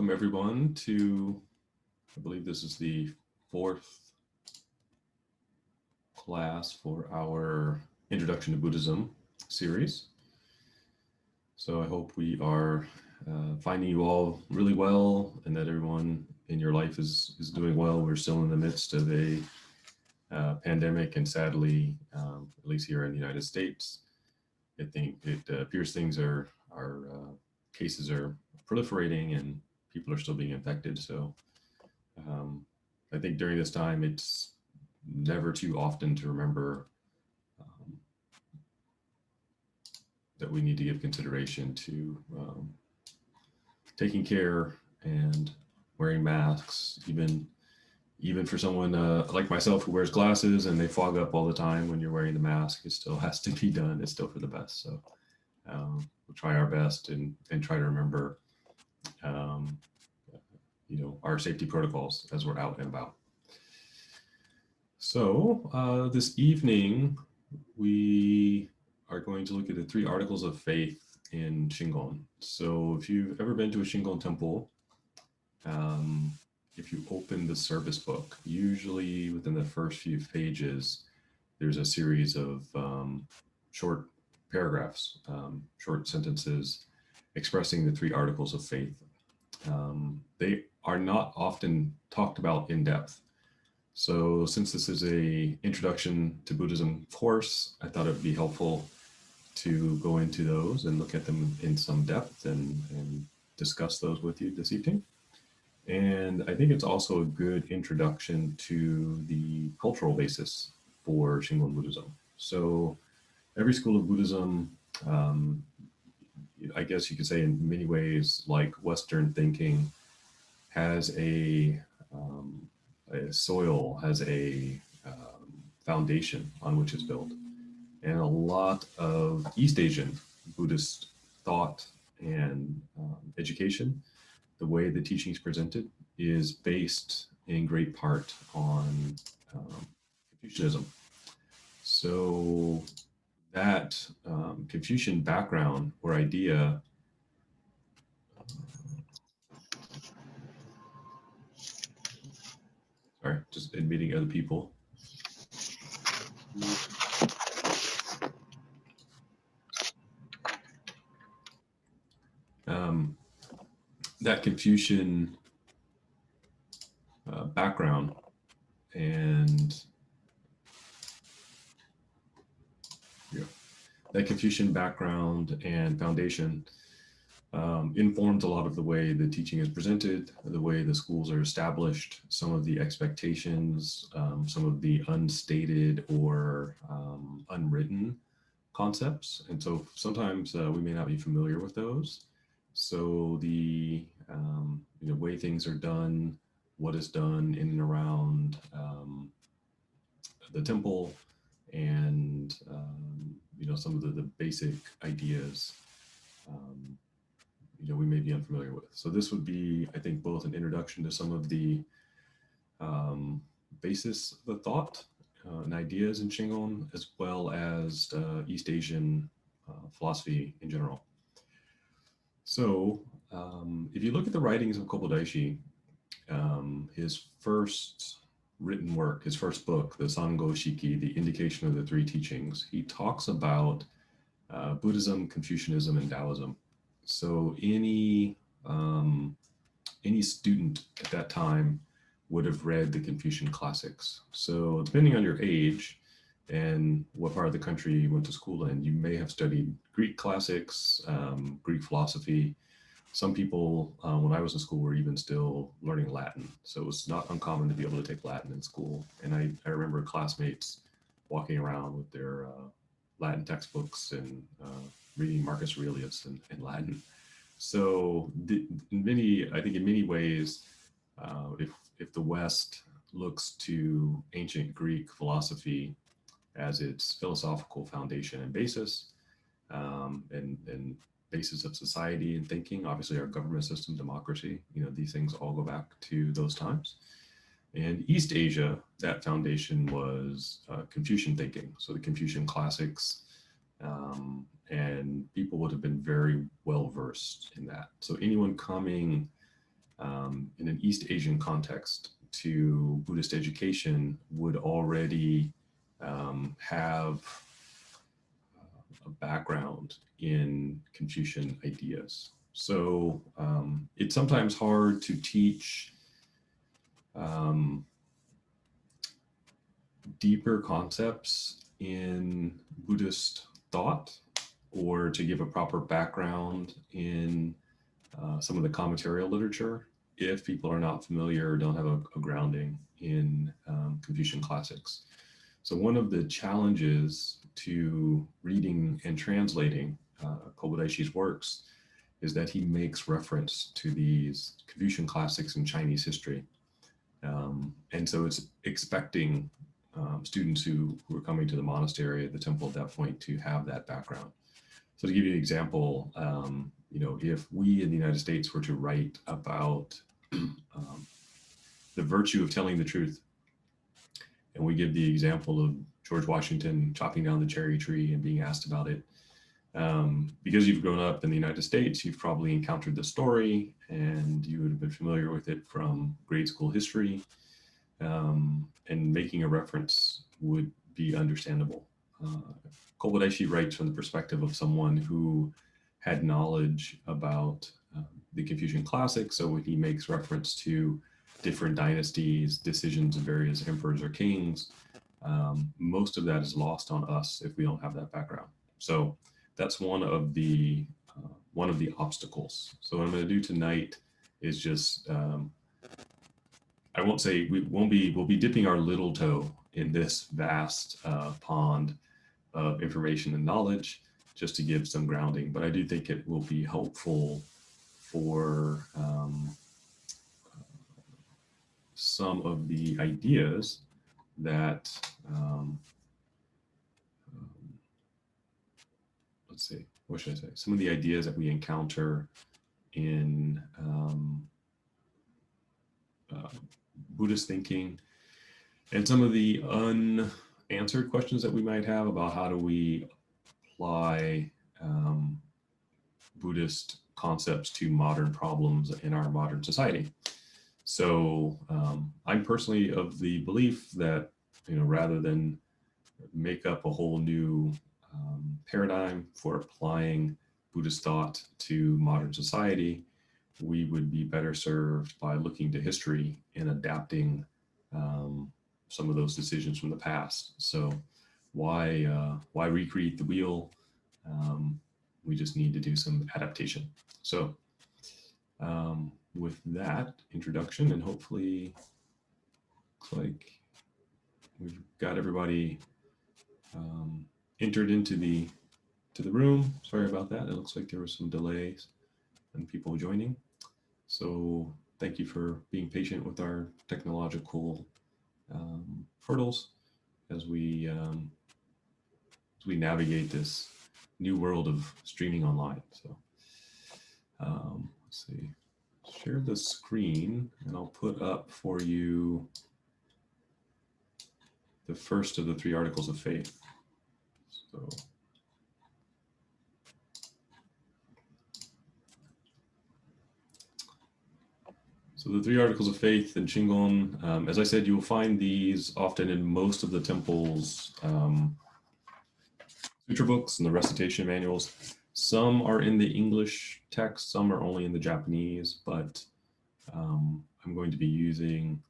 welcome everyone to, I believe this is the fourth class for our Introduction to Buddhism series. So I hope we are finding you all really well and that everyone in your life is doing well. We're still in the midst of a pandemic, and sadly, at least here in the United States, I think it appears things are cases are proliferating and people are still being infected. So I think during this time, it's never too often to remember that we need to give consideration to taking care and wearing masks, even for someone like myself who wears glasses and they fog up all the time. When you're wearing the mask, it still has to be done. It's still for the best. So we'll try our best and try to remember, our safety protocols as we're out and about. So this evening, we are going to look at the 3 articles of faith in Shingon. So if you've ever been to a Shingon temple, if you open the service book, usually within the first few pages, there's a series of short paragraphs, short sentences expressing the 3 articles of faith. They are not often talked about in depth. So since this is a Introduction to Buddhism course, I thought it would be helpful to go into those and look at them in some depth and discuss those with you this evening. And I think it's also a good introduction to the cultural basis for Shingon Buddhism. So every school of Buddhism, I guess you could say in many ways, like Western thinking, has a soil, has a foundation on which it's built. And a lot of East Asian Buddhist thought and education, the way the teaching is presented, is based in great part on Confucianism. So that Confucian background or idea sorry, just admitting other people. That Confucian background and foundation informs a lot of the way the teaching is presented, the way the schools are established, some of the expectations, some of the unstated or unwritten concepts. And so sometimes we may not be familiar with those. So the way things are done, what is done in and around the temple, and some of the basic ideas we may be unfamiliar with. So this would be, I think, both an introduction to some of the basis of the thought and ideas in Shingon, as well as East Asian philosophy in general. So if you look at the writings of Kobodaishi, his first written work, his first book, the Sango Shiki, the Indication of the 3 Teachings, he talks about Buddhism, Confucianism, and Taoism. So any student at that time would have read the Confucian classics. So depending on your age and what part of the country you went to school in, you may have studied Greek classics, Greek philosophy. Some people, when I was in school, were even still learning Latin. So it was not uncommon to be able to take Latin in school. And I remember classmates walking around with their Latin textbooks and reading Marcus Aurelius in Latin. So in many ways, if the West looks to ancient Greek philosophy as its philosophical foundation and basis, and basis of society and thinking, obviously our government system, democracy, these things all go back to those times. And East Asia, that foundation was Confucian thinking. So the Confucian classics, and people would have been very well versed in that. So anyone coming in an East Asian context to Buddhist education would already have a background in Confucian ideas. So it's sometimes hard to teach deeper concepts in Buddhist thought, or to give a proper background in some of the commentarial literature if people are not familiar or don't have a grounding in Confucian classics. So one of the challenges to reading and translating Kobudaishi's works is that he makes reference to these Confucian classics in Chinese history. And so it's expecting students who are coming to the monastery, the temple at that point, to have that background. So to give you an example, if we in the United States were to write about the virtue of telling the truth, and we give the example of George Washington chopping down the cherry tree and being asked about it, because you've grown up in the United States, you've probably encountered the story and you would have been familiar with it from grade school history, and making a reference would be understandable. Kobodaishi writes from the perspective of someone who had knowledge about the Confucian classics. So when he makes reference to different dynasties, decisions of various emperors or kings, most of that is lost on us if we don't have that background. So that's one of the obstacles. So what I'm going to do tonight is just I won't say we'll be dipping our little toe in this vast pond of information and knowledge, just to give some grounding. But I do think it will be helpful for some of the ideas that, let's see, what should I say? Some of the ideas that we encounter in Buddhist thinking, and some of the unanswered questions that we might have about how do we apply Buddhist concepts to modern problems in our modern society. So I'm personally of the belief that, rather than make up a whole new paradigm for applying Buddhist thought to modern society, we would be better served by looking to history and adapting some of those decisions from the past. So why recreate the wheel? We just need to do some adaptation. So with that introduction, and hopefully looks like we've got everybody entered into the room. Sorry about that. It looks like there was some delays and people joining. So thank you for being patient with our technological hurdles as we navigate this new world of streaming online. So let's see, share the screen and I'll put up for you the first of the 3 articles of faith. So the 3 articles of faith in Shingon, as I said, you will find these often in most of the temple's sutra books and the recitation manuals. Some are in the English text, some are only in the Japanese, but I'm going to be using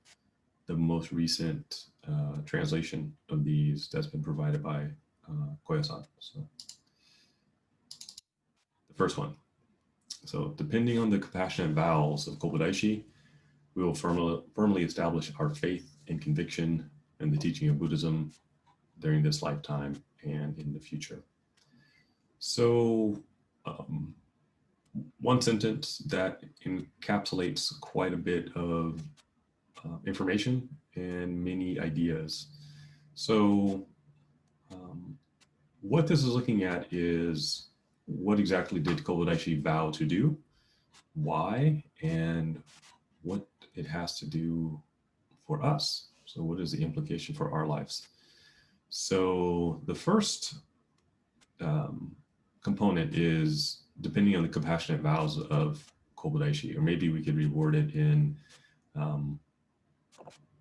the most recent translation of these that's been provided by Koya-san. So the first one. So depending on the compassionate vows of Kobodaishi, we will firmly establish our faith and conviction in the teaching of Buddhism during this lifetime and in the future. So one sentence that encapsulates quite a bit of information and many ideas. So what this is looking at is what exactly did Kobodaishi vow to do, why, and what it has to do for us. So what is the implication for our lives? So the first component is depending on the compassionate vows of Kobudashi, or maybe we could reward it in um,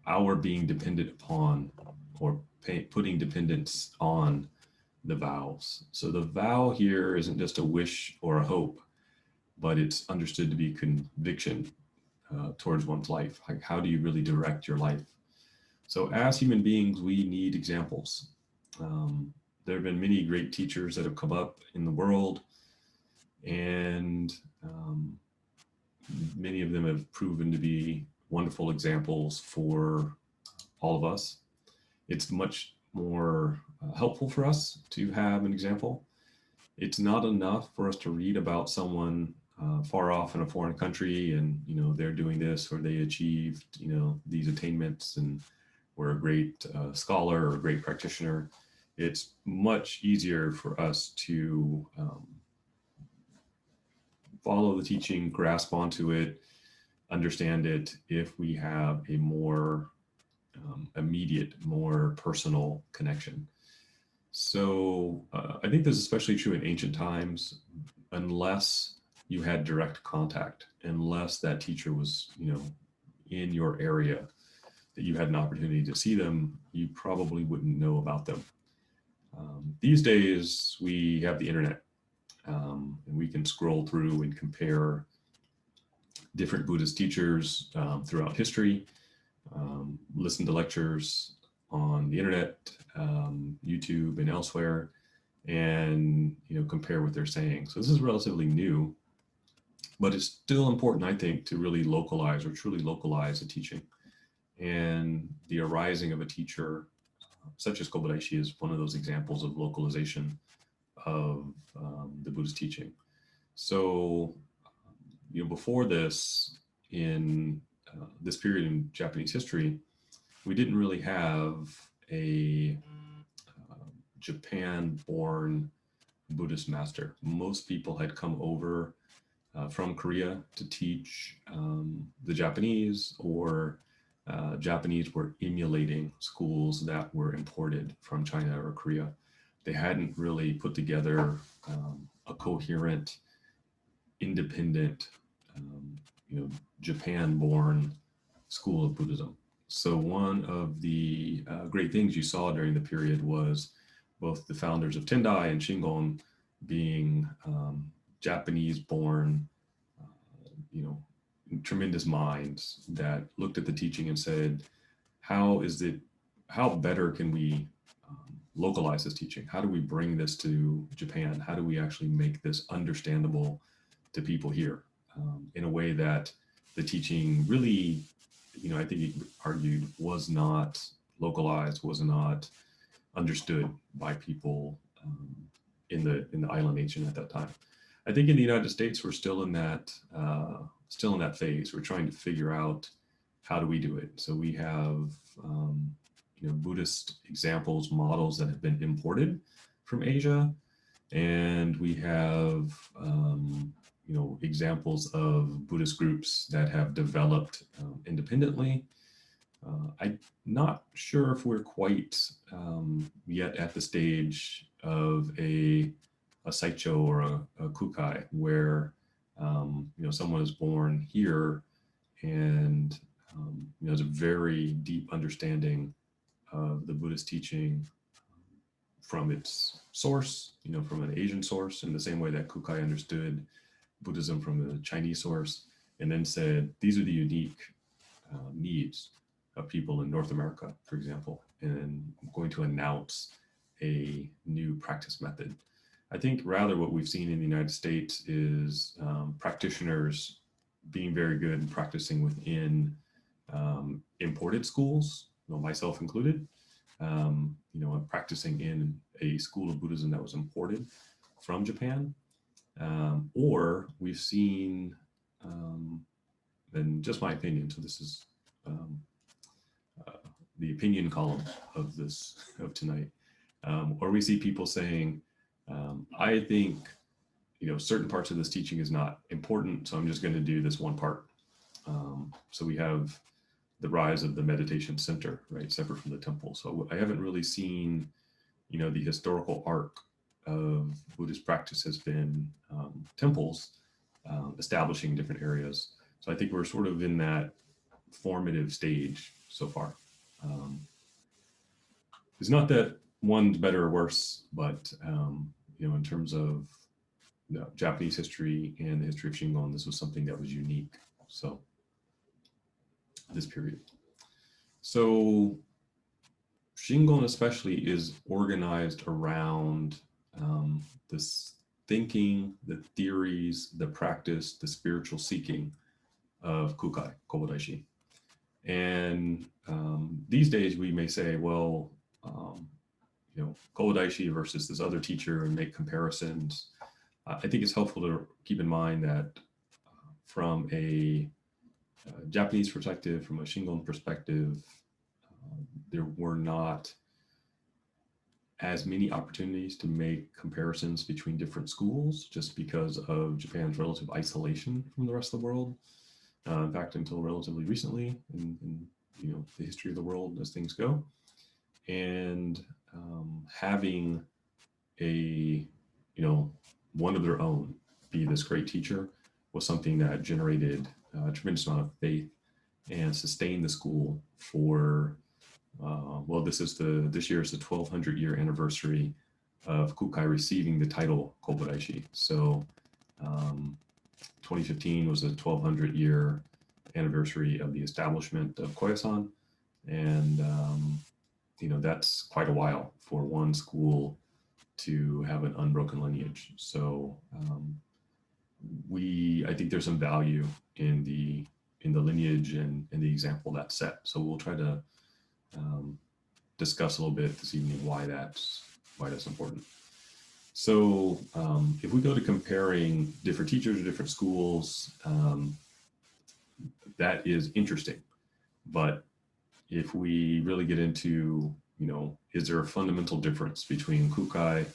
our being dependent upon, or putting dependence on the vows. So the vow here isn't just a wish or a hope, but it's understood to be conviction towards one's life. Like, how do you really direct your life? So as human beings, we need examples. There have been many great teachers that have come up in the world, and many of them have proven to be wonderful examples for all of us. It's much more helpful for us to have an example. It's not enough for us to read about someone far off in a foreign country, and they're doing this, or they achieved these attainments and were a great scholar or a great practitioner. It's much easier for us to follow the teaching, grasp onto it, understand it, if we have a more immediate, more personal connection. So I think this is especially true in ancient times. Unless you had direct contact, unless that teacher was, in your area, that you had an opportunity to see them, you probably wouldn't know about them. These days, we have the internet, and we can scroll through and compare different Buddhist teachers throughout history, listen to lectures on the internet, YouTube, and elsewhere, and compare what they're saying. So this is relatively new, but it's still important, I think, to really localize, or truly localize, a teaching. And the arising of a teacher such as Kobayashi is one of those examples of localization of the Buddhist teaching. So, before this, in this period in Japanese history, we didn't really have a Japan-born Buddhist master. Most people had come over from Korea to teach the Japanese, or Japanese were emulating schools that were imported from China or Korea. They hadn't really put together a coherent, independent, Japan-born school of Buddhism. So one of the great things you saw during the period was both the founders of Tendai and Shingon being Japanese-born, tremendous minds that looked at the teaching and said, how better can we localize this teaching? How do we bring this to Japan? How do we actually make this understandable to people here in a way that the teaching really, I think he argued, was not localized, was not understood by people in the island nation at that time. I think in the United States, we're still in that phase. We're trying to figure out, how do we do it? So we have Buddhist examples, models that have been imported from Asia, and we have examples of Buddhist groups that have developed independently. I'm not sure if we're quite yet at the stage of a Saicho or a Kukai, where someone is born here and has a very deep understanding of the Buddhist teaching from its source, from an Asian source, in the same way that Kukai understood Buddhism from a Chinese source, and then said, these are the unique needs of people in North America, for example, and I'm going to announce a new practice method. I think rather what we've seen in the United States is practitioners being very good and practicing within imported schools, myself included. I'm practicing in a school of Buddhism that was imported from Japan. Or we've seen, and just my opinion, so this is the opinion column of tonight, or we see people saying, I think, certain parts of this teaching is not important, so I'm just going to do this one part. So we have the rise of the meditation center, right, separate from the temple. So I haven't really seen, the historical arc of Buddhist practice has been temples, establishing different areas. So I think we're sort of in that formative stage so far. It's not that one's better or worse, but in terms of Japanese history and the history of Shingon, this was something that was unique. So this period. So Shingon especially is organized around this thinking, the theories, the practice, the spiritual seeking of Kukai, Kobodaishi. And these days we may say, well, Kobodaishi versus this other teacher and make comparisons. I think it's helpful to keep in mind that from a Japanese perspective, from a Shingon perspective, there were not as many opportunities to make comparisons between different schools just because of Japan's relative isolation from the rest of the world. In fact, until relatively recently in the history of the world as things go. And having a, one of their own be this great teacher was something that generated a tremendous amount of faith and sustained the school for, this year is the 1200 year anniversary of Kukai receiving the title Kobodaishi. So 2015 was the 1200 year anniversary of the establishment of Koyasan. And, that's quite a while for one school to have an unbroken lineage. So I think there's some value in the lineage and the example that's set. So we'll try to discuss a little bit this evening why that's important. So if we go to comparing different teachers or different schools, that is interesting. But if we really get into, is there a fundamental difference between Kukai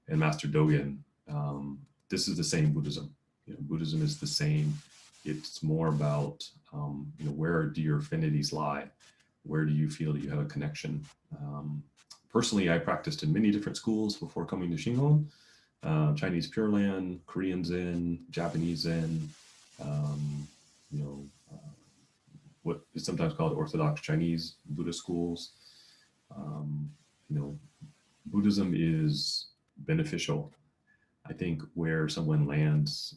and Master Dogen? This is the same Buddhism. Buddhism is the same. It's more about, where do your affinities lie? Where do you feel that you have a connection? Personally, I practiced in many different schools before coming to Shingon. Chinese Pure Land, Korean Zen, Japanese Zen, what is sometimes called Orthodox Chinese Buddhist schools. Buddhism is beneficial. I think where someone lands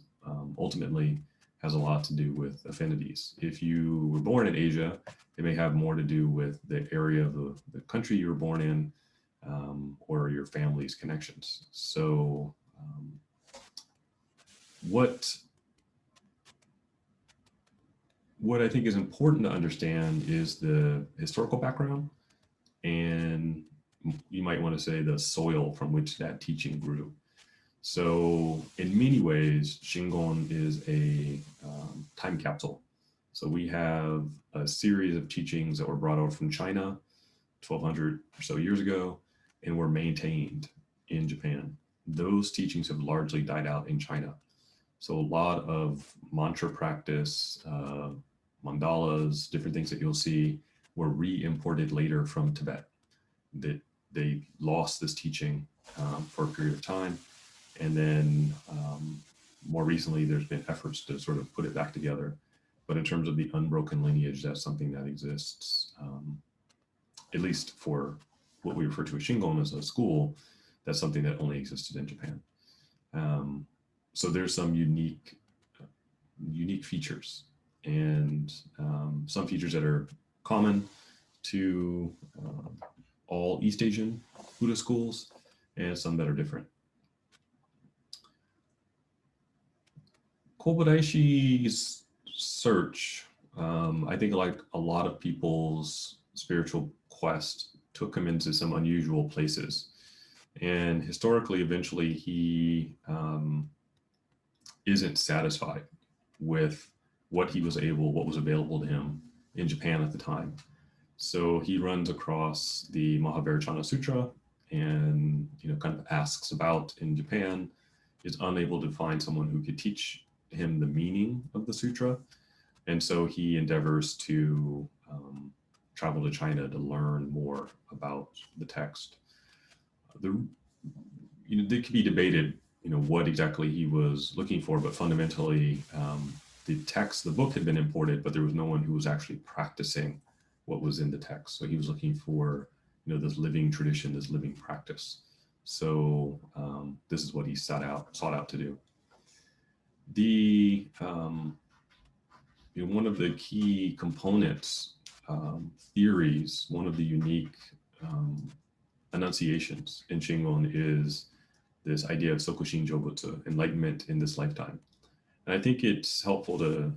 ultimately has a lot to do with affinities. If you were born in Asia, it may have more to do with the area of the country you were born in, or your family's connections. So what I think is important to understand is the historical background, and you might want to say the soil from which that teaching grew. So in many ways, Shingon is a time capsule. So we have a series of teachings that were brought over from China 1200 or so years ago, and were maintained in Japan. Those teachings have largely died out in China. So a lot of mantra practice, mandalas, different things that you'll see were re-imported later from Tibet. That they lost this teaching for a period of time. And then more recently, there's been efforts to sort of put it back together. But in terms of the unbroken lineage, that's something that exists, at least for what we refer to as Shingon as a school, that's something that only existed in Japan. So there's some unique features, and some features that are common to all East Asian Buddhist schools, and some that are different. Kobodaishi's search, I think like a lot of people's spiritual quest, took him into some unusual places. And historically, eventually, he isn't satisfied with what was available to him in Japan at the time. So he runs across the Mahavajrayana Sutra and kind of asks about in Japan, is unable to find someone who could teach him the meaning of the sutra. And so he endeavors to travel to China to learn more about the text. They could be debated what exactly he was looking for, but fundamentally, the book had been imported, but there was no one who was actually practicing what was in the text. So he was looking for, this living tradition, this living practice. So this is what he sought out to do. The one of the key components, theories, one of the unique enunciations in Shingon is this idea of Sokushin Jobutsu, enlightenment in this lifetime. And I think it's helpful to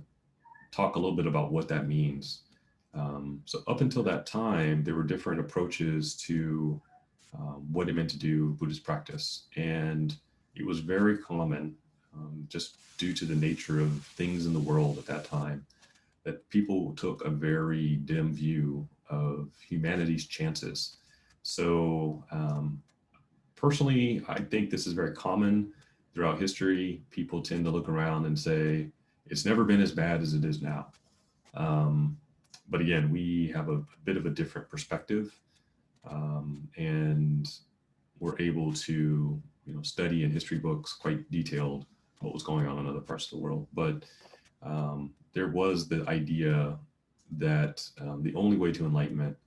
talk a little bit about what that means. So up until that time, there were different approaches to what it meant to do Buddhist practice. And it was very common, just due to the nature of things in the world at that time, that people took a very dim view of humanity's chances. So personally, I think this is very common throughout history. People tend to look around and say, it's never been as bad as it is now. But again, we have a bit of a different perspective, and we're able to, study in history books quite detailed what was going on in other parts of the world. But there was the idea that the only way to enlightenment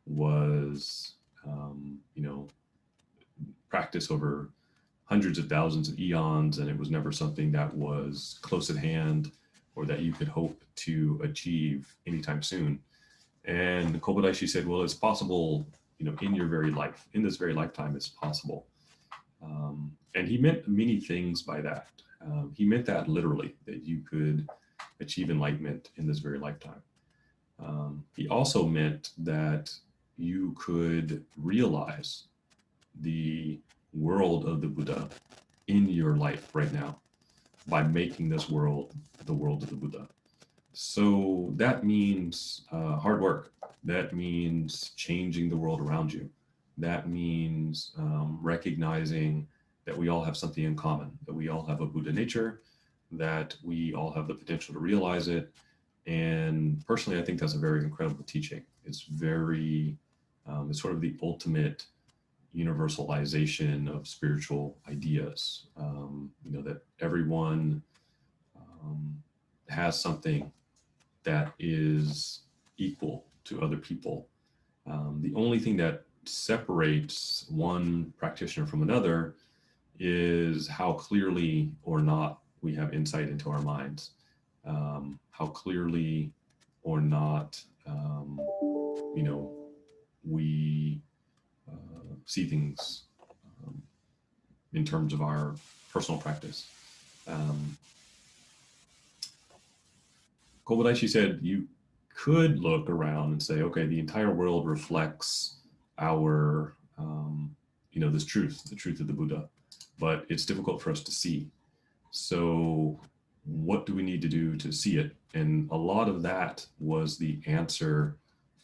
was, practice over hundreds of thousands of eons, and it was never something that was close at hand or that you could hope to achieve anytime soon. And Kobayashi said, well, it's possible, in your very life, in this very lifetime, it's possible. And he meant many things by that. He meant that literally, that you could achieve enlightenment in this very lifetime. He also meant that you could realize the world of the Buddha in your life right now by making this world the world of the Buddha. So that means hard work. That means changing the world around you. That means recognizing that we all have something in common, that we all have a Buddha nature, that we all have the potential to realize it. And personally, I think that's a very incredible teaching. It's very, it's sort of the ultimate universalization of spiritual ideas, that everyone has something that is equal to other people. The only thing that separates one practitioner from another is how clearly or not we have insight into our minds, how clearly or not, we see things in terms of our personal practice. Kobayashi said you could look around and say, okay, the entire world reflects our, this truth, the truth of the Buddha, but it's difficult for us to see. So what do we need to do to see it? And a lot of that was the answer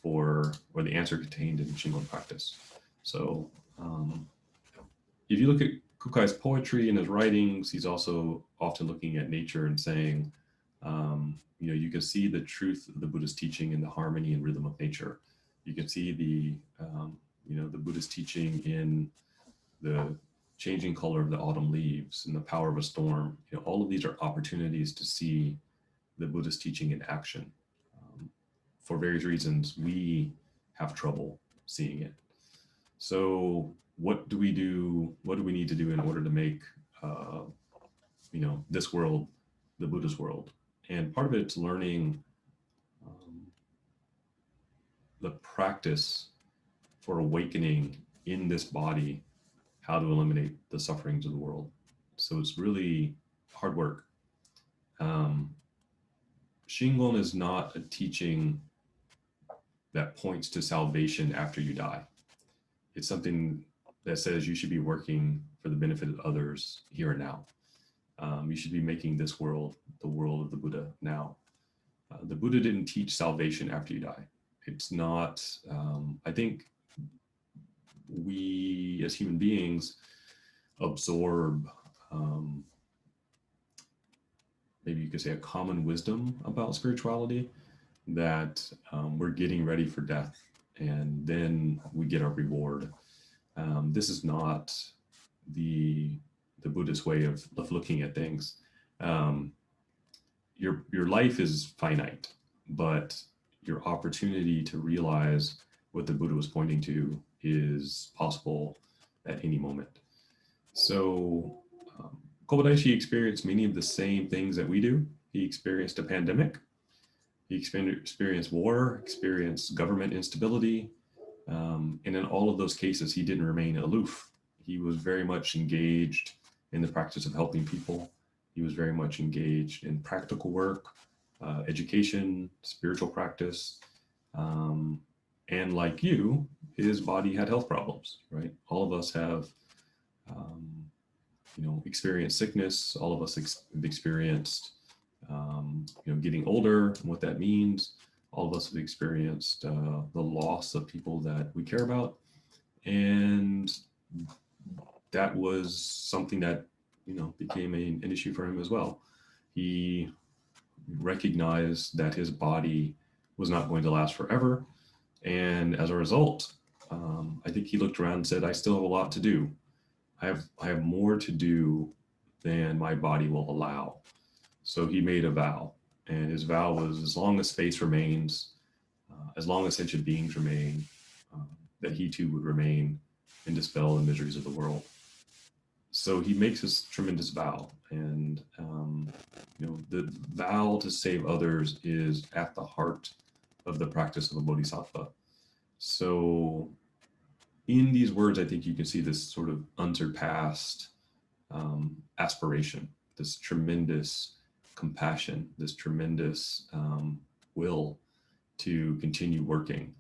the answer contained in Shingon practice. So if you look at Kukai's poetry and his writings, he's also often looking at nature and saying, you can see the truth of the Buddhist teaching in the harmony and rhythm of nature. You can see the Buddhist teaching in the changing color of the autumn leaves and the power of a storm. All of these are opportunities to see the Buddhist teaching in action. For various reasons, we have trouble seeing it. So what do we do? What do we need to do in order to make, this world the Buddha's world? And part of it's learning the practice for awakening in this body, how to eliminate the sufferings of the world. So it's really hard work. Shingon is not a teaching that points to salvation after you die. It's something that says you should be working for the benefit of others here and now. You should be making this world the world of the Buddha now. The Buddha didn't teach salvation after you die. It's not, I think we as human beings absorb, maybe you could say, a common wisdom about spirituality, that we're getting ready for death and then we get our reward. This is not the the Buddhist way of looking at things. Um, your life is finite, but your opportunity to realize what the Buddha was pointing to is possible at any moment. So Kobayashi experienced many of the same things that we do. He experienced a pandemic. He experienced war, experienced government instability. And in all of those cases, he didn't remain aloof. He was very much engaged in the practice of helping people. He was very much engaged in practical work, education, spiritual practice. And like you, his body had health problems, right? All of us have, experienced sickness. All of us have experienced, getting older and what that means. All of us have experienced the loss of people that we care about. And that was something that, became an issue for him as well. He recognized that his body was not going to last forever. And as a result, I think he looked around and said, I still have a lot to do. I have more to do than my body will allow. So he made a vow. And his vow was, as long as space remains, as long as sentient beings remain, that he too would remain and dispel the miseries of the world. So he makes this tremendous vow. And, the vow to save others is at the heart of the practice of a bodhisattva. So in these words, I think you can see this sort of unsurpassed aspiration, this tremendous compassion, this tremendous will to continue working.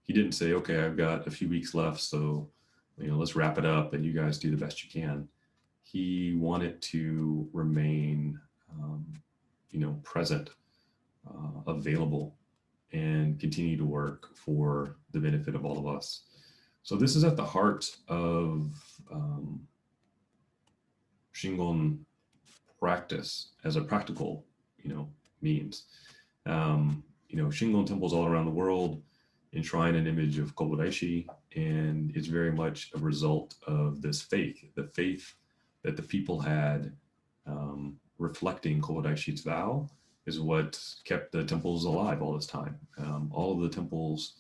He didn't say, okay, I've got a few weeks left, so let's wrap it up and you guys do the best you can. He wanted to remain, present, available, and continue to work for the benefit of all of us. So this is at the heart of Shingon practice as a practical, means. Shingon temples all around the world enshrine an image of Kobayashi, and it's very much a result of this faith, the faith that the people had reflecting Kobayashi's vow is what kept the temples alive all this time. All of the temples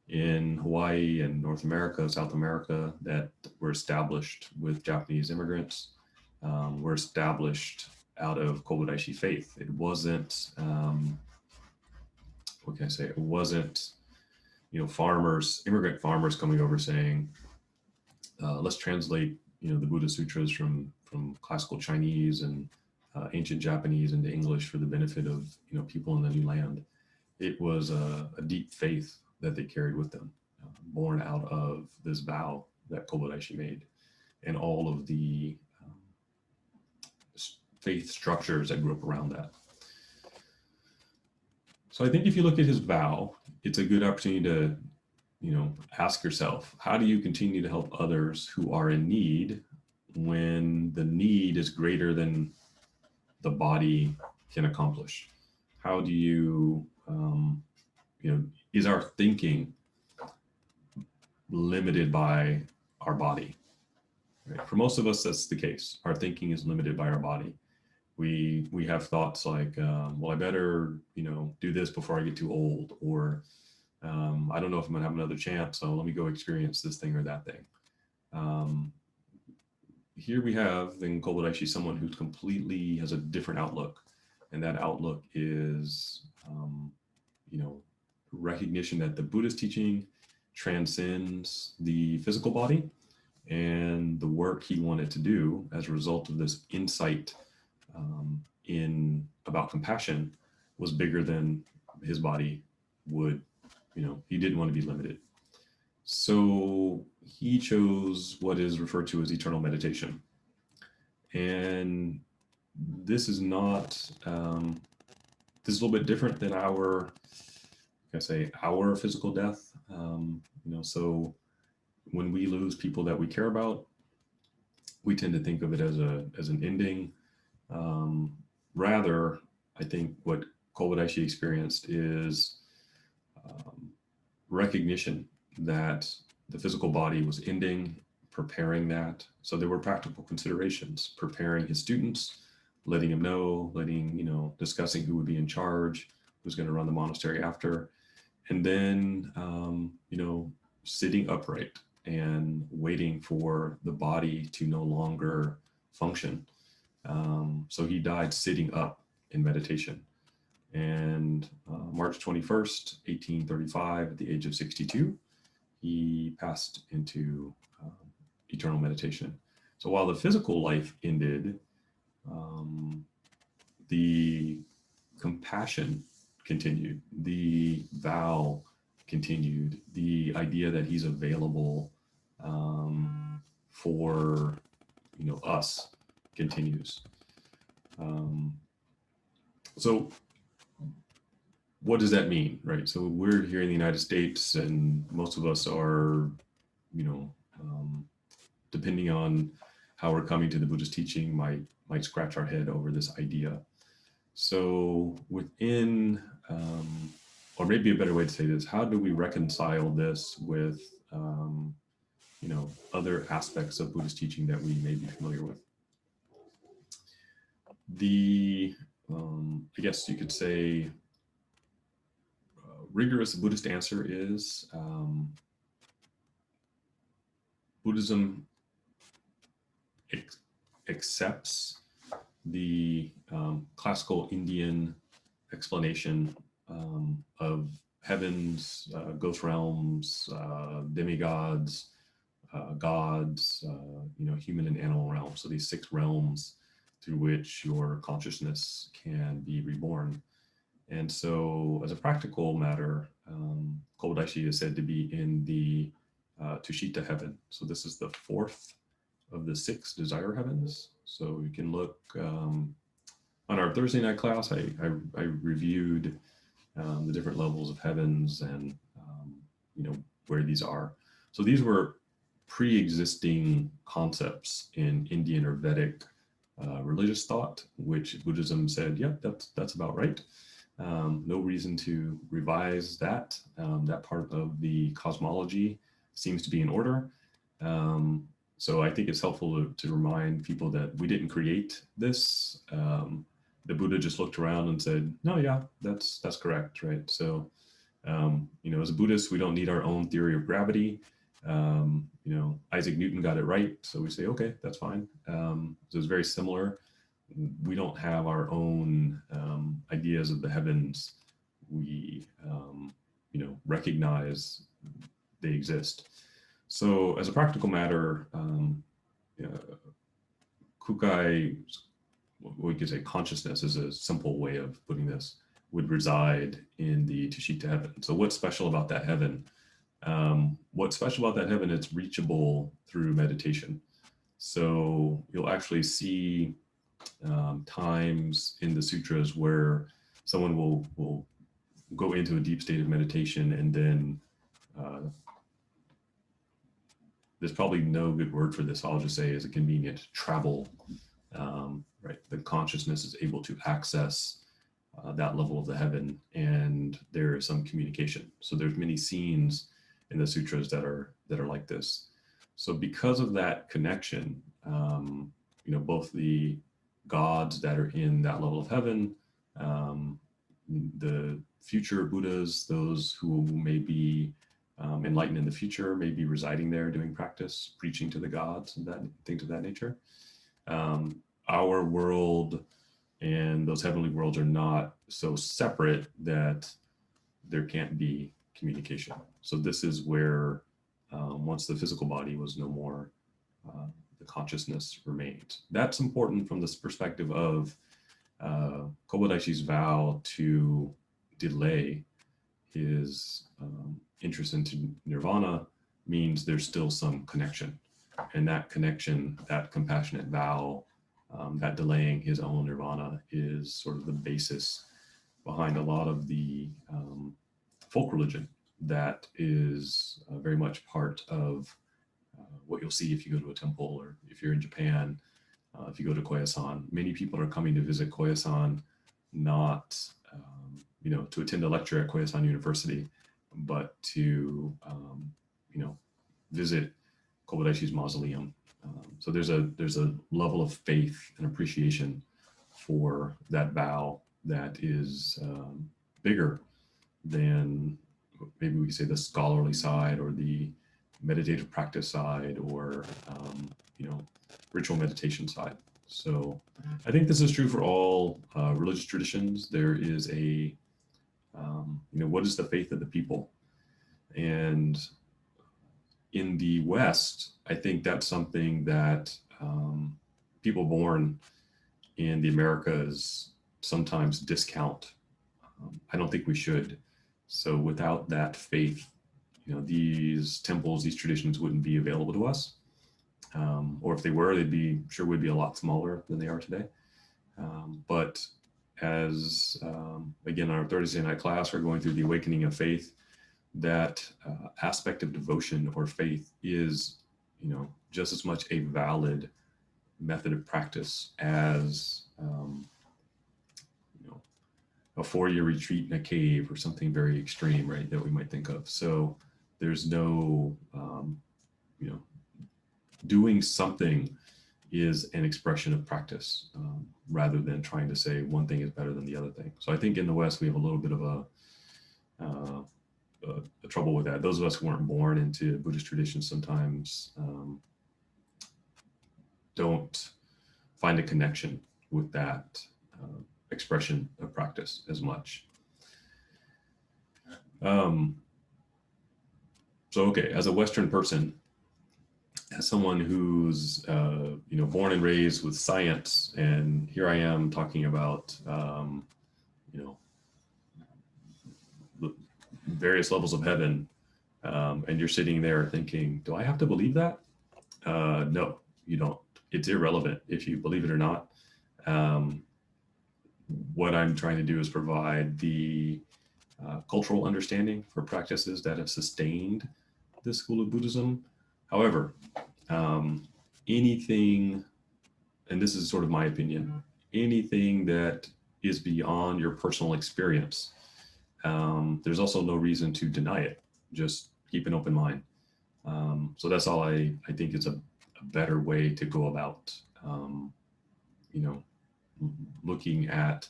in Hawaii and North America, South America that were established with Japanese immigrants were established out of Kobayashi faith. It wasn't, what can I say? It wasn't, immigrant farmers coming over saying, let's translate, the Buddha Sutras from classical Chinese and ancient Japanese into English for the benefit of, people in the new land. It was a deep faith that they carried with them, born out of this vow that Kobayashi made and all of the faith structures that grew up around that. So I think if you look at his vow, it's a good opportunity to, ask yourself, how do you continue to help others who are in need when the need is greater than the body can accomplish? How do you, is our thinking limited by our body? Right? For most of us, that's the case. Our thinking is limited by our body. We have thoughts like, well, I better, do this before I get too old, or I don't know if I'm gonna have another chance, so let me go experience this thing or that thing. Here we have in Kobayashi someone who completely has a different outlook, and that outlook is, recognition that the Buddhist teaching transcends the physical body, and the work he wanted to do as a result of this insight in about compassion was bigger than his body would, he didn't want to be limited. So he chose what is referred to as eternal meditation. And this is not, this is a little bit different than our physical death. So when we lose people that we care about, we tend to think of it as an ending. Rather, I think what Kobayashi experienced is recognition that the physical body was ending, preparing that. So there were practical considerations, preparing his students, letting him know, discussing who would be in charge, who's going to run the monastery after, and then, sitting upright and waiting for the body to no longer function. So he died sitting up in meditation. And March 21st, 1835, at the age of 62, he passed into eternal meditation. So while the physical life ended, the compassion continued, the vow continued, the idea that he's available for us continues. So what does that mean, right? So we're here in the United States, and most of us are, depending on how we're coming to the Buddhist teaching, might scratch our head over this idea. So within, or maybe a better way to say this, how do we reconcile this with, other aspects of Buddhist teaching that we may be familiar with? I guess you could say, rigorous Buddhist answer is Buddhism accepts the classical Indian explanation of heavens, ghost realms, demigods, gods, human and animal realms. So these 6 realms through which your consciousness can be reborn. And so as a practical matter, Kobodaishi is said to be in the Tushita heaven. So this is the 4th of the 6 desire heavens. So you can look on our Thursday night class, I reviewed the different levels of heavens and where these are. So these were pre-existing concepts in Indian or Vedic religious thought, which Buddhism said, yep, that's about right. No reason to revise that. That part of the cosmology seems to be in order. So I think it's helpful to remind people that we didn't create this. The Buddha just looked around and said, no, yeah, that's correct, right? So, as a Buddhist, we don't need our own theory of gravity. Isaac Newton got it right. So we say, okay, that's fine. So it's very similar. We don't have our own ideas of the heavens. We, recognize they exist. So as a practical matter, Kukai, what we could say consciousness is a simple way of putting this, would reside in the Tushita heaven. So what's special about that heaven? What's special about that heaven, it's reachable through meditation. So you'll actually see times in the sutras where someone will go into a deep state of meditation, and then there's probably no good word for this. I'll just say is a convenient travel, right? The consciousness is able to access that level of the heaven, and there is some communication. So there's many scenes in the sutras that are like this. So because of that connection, both the gods that are in that level of heaven, the future Buddhas, those who may be enlightened in the future, may be residing there doing practice, preaching to the gods and that things of that nature. Our world and those heavenly worlds are not so separate that there can't be communication. So this is where once the physical body was no more, the consciousness remained. That's important from this perspective of Kobodaishi's vow to delay his interest into nirvana means there's still some connection. And that connection, that compassionate vow, that delaying his own nirvana is sort of the basis behind a lot of the folk religion that is very much part of what you'll see if you go to a temple, or if you're in Japan, if you go to Koyasan. Many people are coming to visit Koyasan, not to attend a lecture at Koyasan University, but to visit Kobayashi mausoleum. So there's a level of faith and appreciation for that Bao that is bigger than maybe we could say the scholarly side or the meditative practice side or ritual meditation side. So I think this is true for all religious traditions. There is a what is the faith of the people? And in the West, I think that's something that people born in the Americas sometimes discount. I don't think we should. So without that faith, these temples, these traditions wouldn't be available to us. Or if they were, would be a lot smaller than they are today. But as, again, our Thursday night class, we're going through the awakening of faith. That aspect of devotion or faith is, just as much a valid method of practice as, a 4-year retreat in a cave or something very extreme, right, that we might think of. So there's no, doing something is an expression of practice rather than trying to say one thing is better than the other thing. So I think in the West, we have a little bit of a trouble with that. Those of us who weren't born into Buddhist traditions sometimes don't find a connection with that expression of practice as much. So, okay, as a Western person, as someone who's born and raised with science, and here I am talking about various levels of heaven, and you're sitting there thinking, do I have to believe that? No, you don't. It's irrelevant if you believe it or not. What I'm trying to do is provide the cultural understanding for practices that have sustained this school of Buddhism. However, anything, and this is sort of my opinion, anything that is beyond your personal experience, there's also no reason to deny it. Just keep an open mind. So that's all I think is a better way to go about, looking at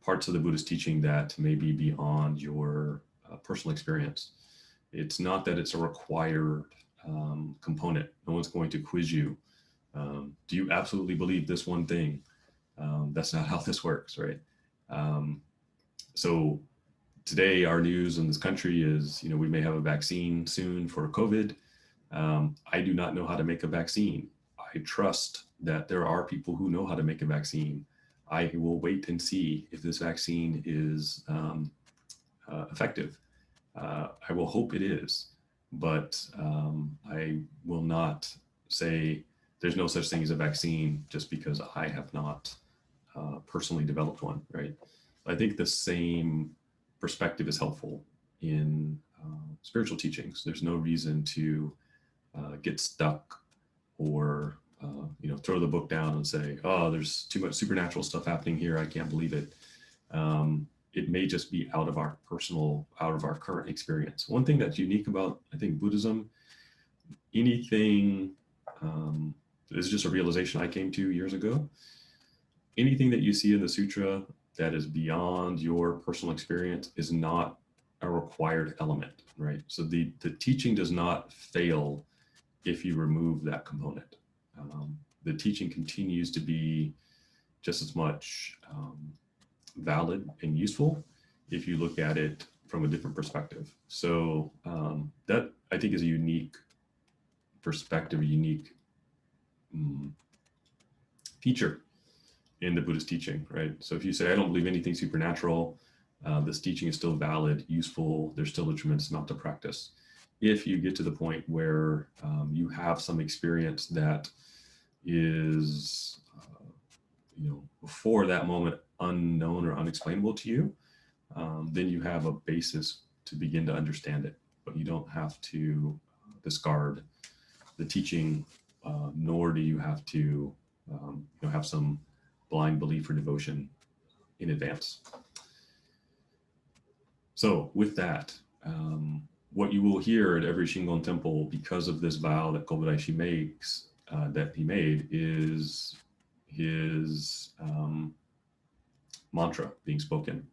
parts of the Buddhist teaching that may be beyond your personal experience. It's not that it's a required component. No one's going to quiz you. Do you absolutely believe this one thing? That's not how this works, right? So today, our news in this country is, we may have a vaccine soon for COVID. I do not know how to make a vaccine. I trust that there are people who know how to make a vaccine. I will wait and see if this vaccine is effective. I will hope it is, but I will not say there's no such thing as a vaccine just because I have not personally developed one, right? I think the same perspective is helpful in spiritual teachings. There's no reason to get stuck or throw the book down and say, oh, there's too much supernatural stuff happening here, I can't believe it. It may just be out of our current experience. One thing that's unique about, I think, Buddhism, anything, this is just a realization I came to years ago, anything that you see in the sutra that is beyond your personal experience is not a required element, right? So the teaching does not fail if you remove that component. The teaching continues to be just as much valid and useful if you look at it from a different perspective. So that, I think, is a unique perspective, a unique feature in the Buddhist teaching, right? So if you say, I don't believe anything supernatural, this teaching is still valid, useful, there's still a tremendous amount to practice. If you get to the point where you have some experience that is, before that moment, unknown or unexplainable to you, then you have a basis to begin to understand it. But you don't have to discard the teaching, nor do you have to have some blind belief or devotion in advance. So with that, what you will hear at every Shingon temple, because of this vow that Kobodaishi makes, that he made, is his mantra being spoken.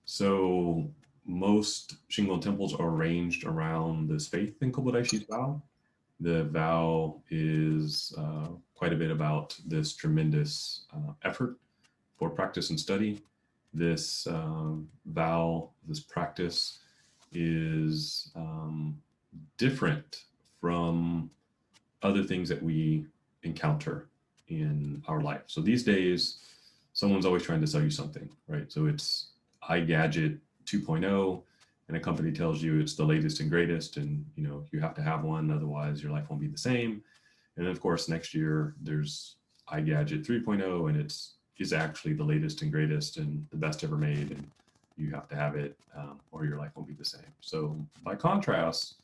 So most Shingon temples are arranged around this faith in Kobodaishi's vow. The vow is quite a bit about this tremendous effort for practice and study. This vow, this practice is different from other things that we encounter in our life. So these days, someone's always trying to sell you something, right? So it's iGadget 2.0, and a company tells you it's the latest and greatest, and you have to have one, otherwise your life won't be the same. And then of course, next year there's iGadget 3.0, and is actually the latest and greatest and the best ever made, and you have to have it, or your life won't be the same. So by contrast,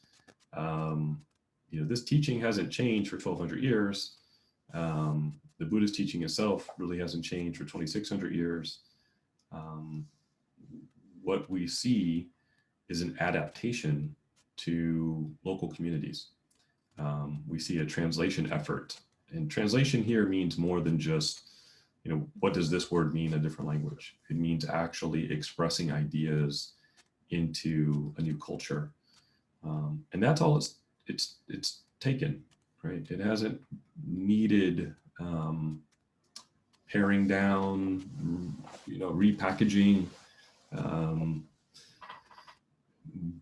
this teaching hasn't changed for 1,200 years. The Buddhist teaching itself really hasn't changed for 2,600 years. What we see is an adaptation to local communities. We see a translation effort, and translation here means more than just, what does this word mean in a different language? It means actually expressing ideas into a new culture. And that's all it's taken, right? It hasn't needed paring down, repackaging.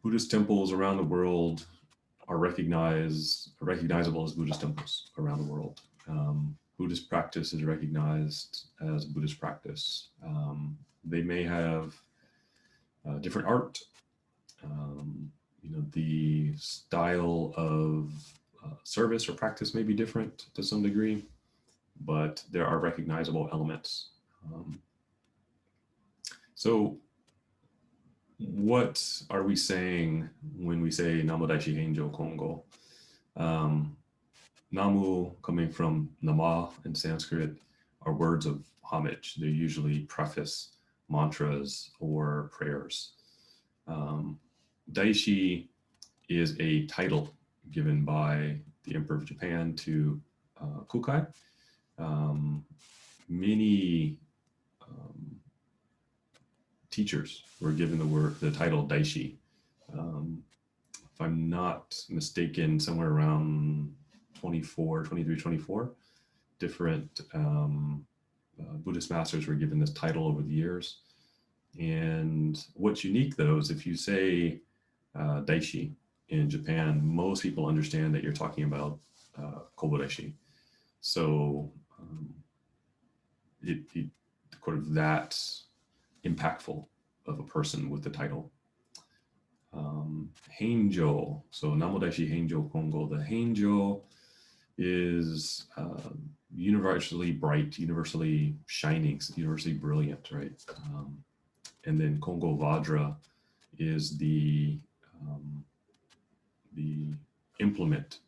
Buddhist temples around the world are recognizable as Buddhist temples around the world. Buddhist practice is recognized as Buddhist practice. They may have different art. The style of service or practice may be different to some degree, but there are recognizable elements. So what are we saying when we say Namo Daishi Henjo Kongo? Namu, coming from Nama in Sanskrit, are words of homage. They usually preface mantras or prayers. Daishi is a title given by the Emperor of Japan to Kukai. Many teachers were given the title Daishi. If I'm not mistaken, somewhere around 23, 24, different Buddhist masters were given this title over the years. And what's unique, though, is if you say Daishi in Japan, most people understand that you're talking about Kobodaishi. So it sort of that impactful of a person with the title. Henjo, so Namo Daishi Henjo Kongo. The Henjo is universally bright, universally shining, universally brilliant, right? And then Kongo Vajra is the implement,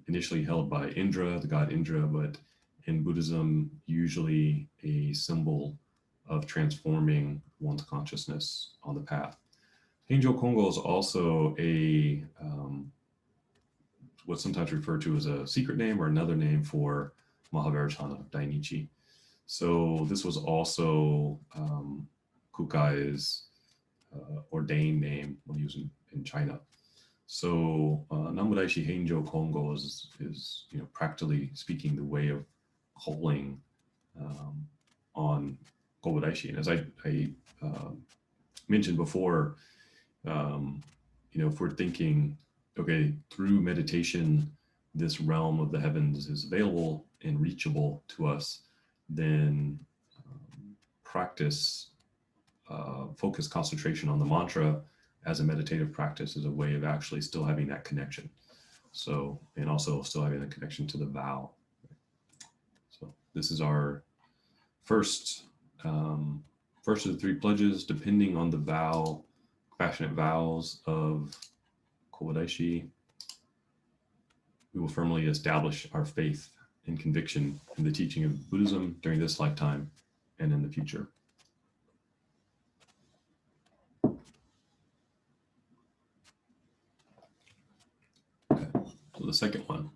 initially held by Indra, the god Indra, but in Buddhism, usually a symbol of transforming one's consciousness on the path. Henjo Kongo is also a what's sometimes referred to as a secret name or another name for Mahavajrana, Dainichi. So this was also Kukai's ordained name when he was in China. So Namo Daishi Henjo Kongo is practically speaking the way of calling on Kobodaishi. And as I mentioned before, if we're thinking, okay, through meditation, this realm of the heavens is available and reachable to us, then practice, focus, concentration on the mantra as a meditative practice is a way of actually still having that connection. So, and also still having the connection to the vow. So this is our first of the three pledges, depending on the vow, passionate vows of Kobodaishi. We will firmly establish our faith and conviction in the teaching of Buddhism during this lifetime and in the future. So the second one,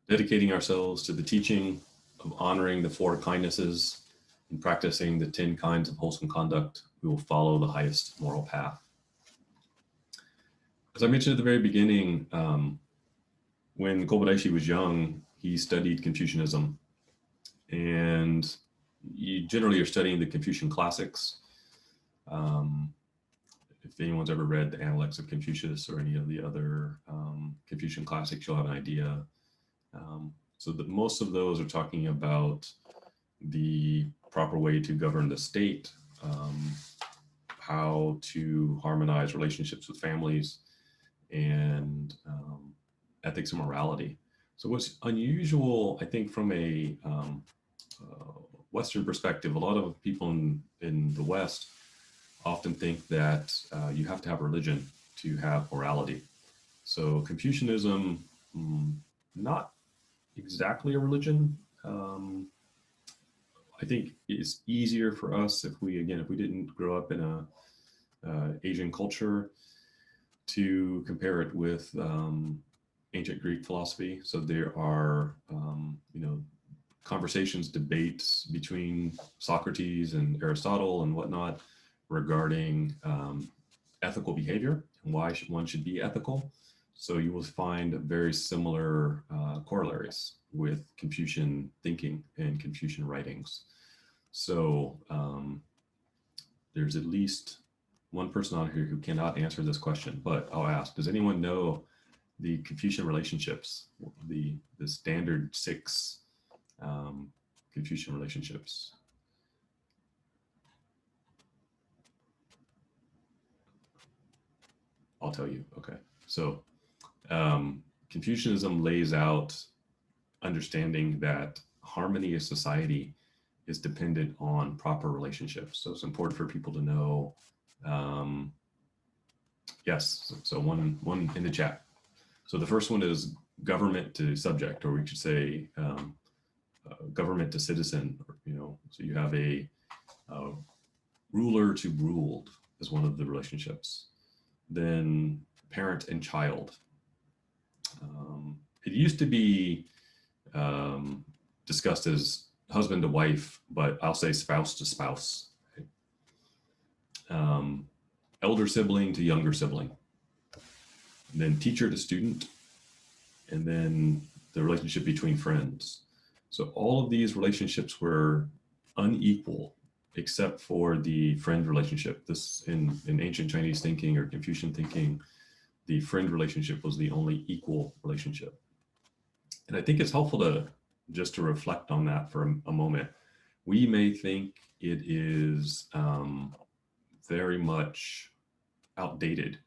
dedicating ourselves to the teaching of honoring the four kindnesses and practicing the 10 kinds of wholesome conduct, we will follow the highest moral path. As I mentioned at the very beginning, when Kobayashi was young, he studied Confucianism, and you generally are studying the Confucian classics. If anyone's ever read the Analects of Confucius or any of the other Confucian classics, you'll have an idea. So that most of those are talking about the proper way to govern the state, how to harmonize relationships with families, and ethics and morality. So what's unusual, I think, from a Western perspective, a lot of people in the West often think that you have to have religion to have morality. So Confucianism, not exactly a religion. I think it's easier for us if we didn't grow up in a Asian culture to compare it with ancient Greek philosophy. So there are, conversations, debates between Socrates and Aristotle and whatnot regarding ethical behavior and why one should be ethical. So you will find very similar corollaries with Confucian thinking and Confucian writings. So there's at least one person on here who cannot answer this question, but I'll ask, does anyone know the Confucian relationships, the standard 6 Confucian relationships? I'll tell you. Okay. So Confucianism lays out understanding that harmony of society is dependent on proper relationships. So it's important for people to know. Yes. So one in the chat. So the first one is government to subject, or we could say government to citizen. So you have a ruler to ruled as one of the relationships. Then parent and child. It used to be discussed as husband to wife, but I'll say spouse to spouse. Elder sibling to younger sibling. And then teacher to student, and then the relationship between friends. So all of these relationships were unequal except for the friend relationship. This in ancient Chinese thinking or Confucian thinking, the friend relationship was the only equal relationship. And I think it's helpful to just to reflect on that for a moment. We may think it is very much outdated,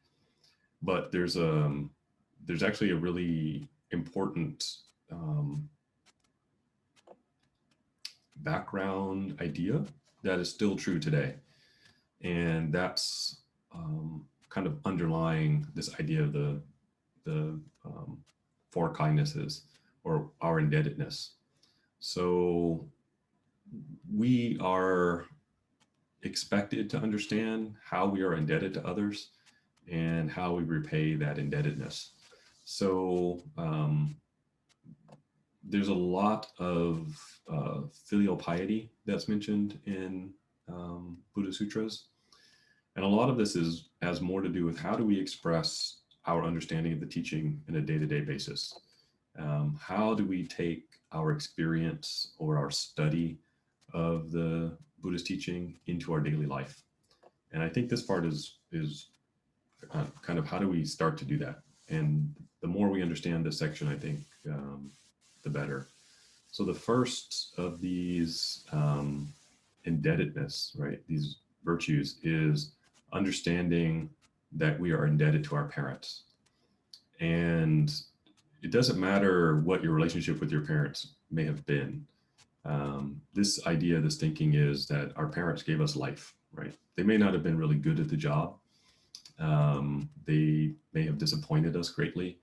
but there's actually a really important background idea that is still true today, and that's kind of underlying this idea of the 4 kindnesses or our indebtedness. So we are expected to understand how we are indebted to others and how we repay that indebtedness. So there's a lot of filial piety that's mentioned in Buddha Sutras. And a lot of this has more to do with how do we express our understanding of the teaching in a day-to-day basis. How do we take our experience or our study of the Buddhist teaching into our daily life? And I think this part is kind of how do we start to do that? And the more we understand this section, I think, the better. So the first of these indebtedness, right, these virtues is understanding that we are indebted to our parents. And it doesn't matter what your relationship with your parents may have been. This idea, this thinking is that our parents gave us life, right? They may not have been really good at the job. They may have disappointed us greatly,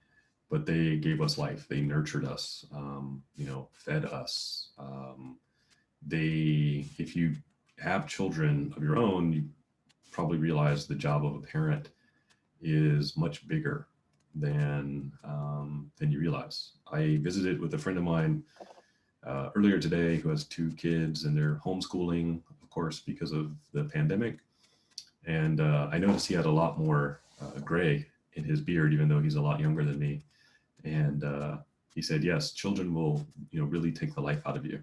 but they gave us life. They nurtured us, fed us. If you have children of your own, you probably realize the job of a parent is much bigger than you realize. I visited with a friend of mine earlier today who has two kids, and they're homeschooling, of course, because of the pandemic. And I noticed he had a lot more gray in his beard, even though he's a lot younger than me. And he said, yes, children will, really take the life out of you.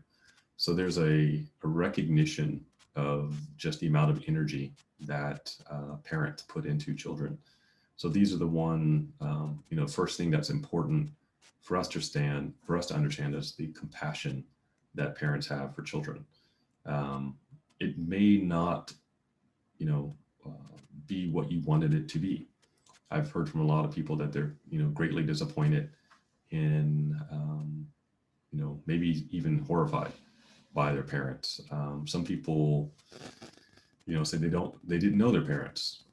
So there's a recognition of just the amount of energy that parents put into children. So these are the one, first thing that's important for us to understand is the compassion that parents have for children. It may not, you know, uh, be what you wanted it to be. I've heard from a lot of people that they're, greatly disappointed in, maybe even horrified by their parents. Some people, say they didn't know their parents.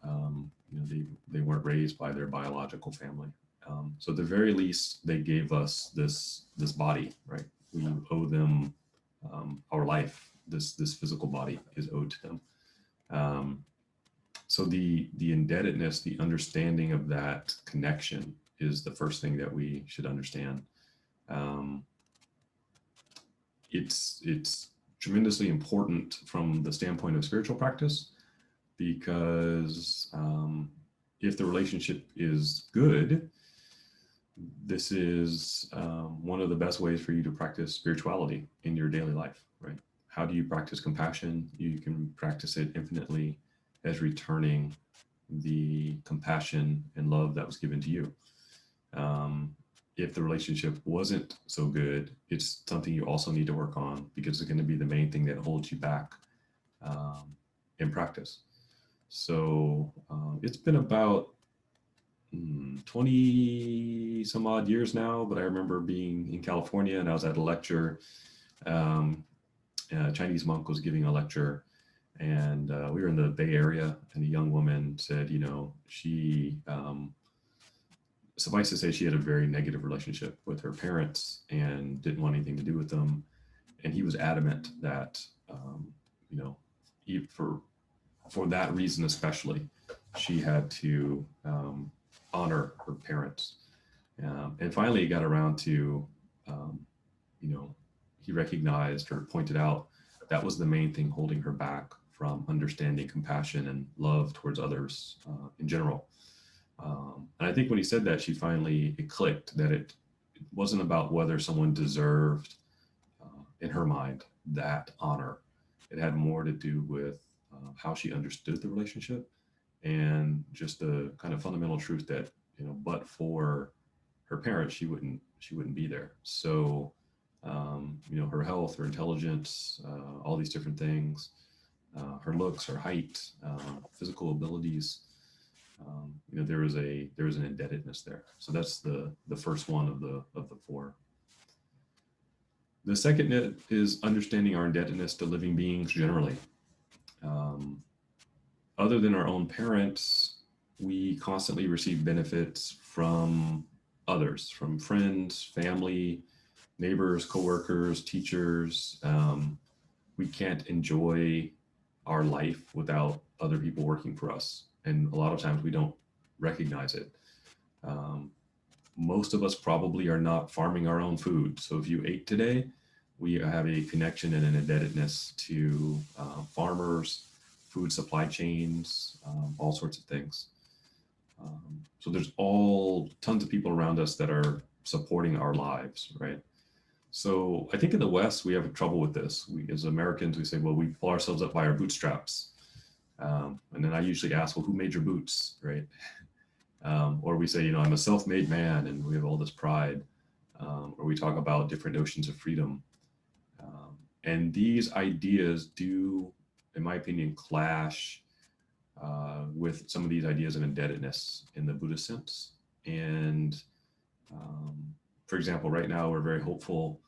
They weren't raised by their biological family. So at the very least, they gave us this body, right? We owe them our life. This physical body is owed to them. So the indebtedness, the understanding of that connection is the first thing that we should understand. Um, it's tremendously important from the standpoint of spiritual practice because if the relationship is good, this is one of the best ways for you to practice spirituality in your daily life, right? How do you practice compassion? You can practice it infinitely as returning the compassion and love that was given to you. If the relationship wasn't so good, it's something you also need to work on because it's going to be the main thing that holds you back in practice. So it's been about 20 some odd years now, but I remember being in California and I was at a lecture. A Chinese monk was giving a lecture, and we were in the Bay Area, and a young woman said, she, suffice to say, she had a very negative relationship with her parents and didn't want anything to do with them. And he was adamant that, for that reason especially, she had to honor her parents. And finally, he got around to, he recognized or pointed out that was the main thing holding her back from understanding compassion and love towards others in general. And I think when he said that, it clicked that it wasn't about whether someone deserved, in her mind, that honor. It had more to do with how she understood the relationship and just the kind of fundamental truth that, but for her parents, she wouldn't be there. So, her health, her intelligence, all these different things, her looks, her height, physical abilities, there was an indebtedness there. So that's the first one of the four. The second net is understanding our indebtedness to living beings generally. Other than our own parents, we constantly receive benefits from others, from friends, family, neighbors, coworkers, teachers. We can't enjoy our life without other people working for us. And a lot of times we don't recognize it. Most of us probably are not farming our own food. So if you ate today, we have a connection and an indebtedness to farmers, food supply chains, all sorts of things. So there's tons of people around us that are supporting our lives, right? So I think in the West, we have trouble with this. We, as Americans, we say, well, we pull ourselves up by our bootstraps. And then I usually ask, well, who made your boots, right? Or we say, I'm a self-made man, and we have all this pride. Or we talk about different notions of freedom. And these ideas do, in my opinion, clash with some of these ideas of indebtedness in the Buddhist sense. And for example, right now, we're very hopeful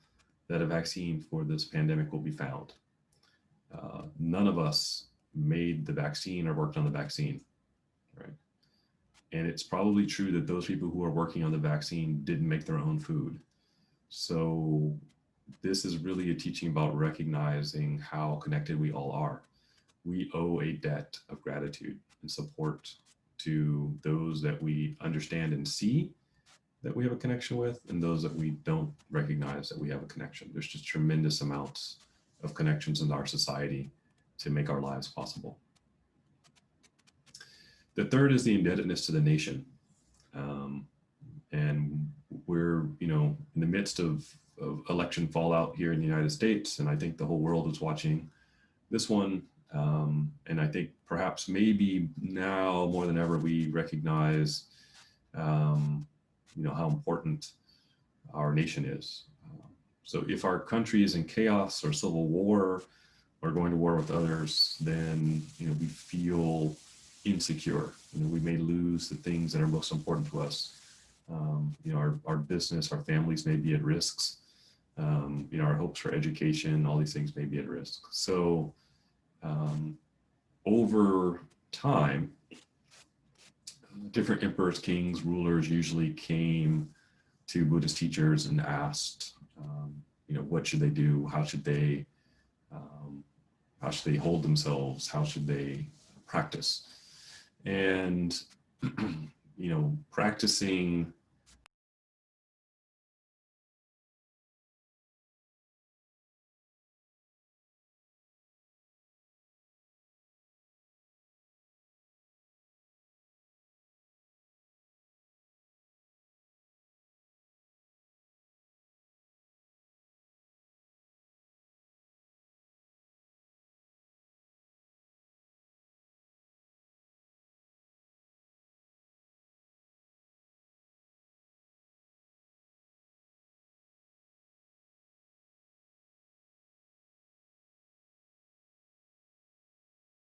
that a vaccine for this pandemic will be found. None of us made the vaccine or worked on the vaccine, right? And it's probably true that those people who are working on the vaccine didn't make their own food. So this is really a teaching about recognizing how connected we all are. We owe a debt of gratitude and support to those that we understand and see that we have a connection with, and those that we don't recognize that we have a connection. There's just tremendous amounts of connections in our society to make our lives possible. The third is the indebtedness to the nation. And we're, in the midst of election fallout here in the United States, and I think the whole world is watching this one. And I think perhaps maybe now more than ever, we recognize, how important our nation is. So if our country is in chaos or civil war or going to war with others, then, we feel insecure. We may lose the things that are most important to us. Our business, our families may be at risks. Our hopes for education, all these things may be at risk. So over time, different emperors, kings, rulers usually came to Buddhist teachers and asked, what should they do? How should they hold themselves? How should they practice? And, practicing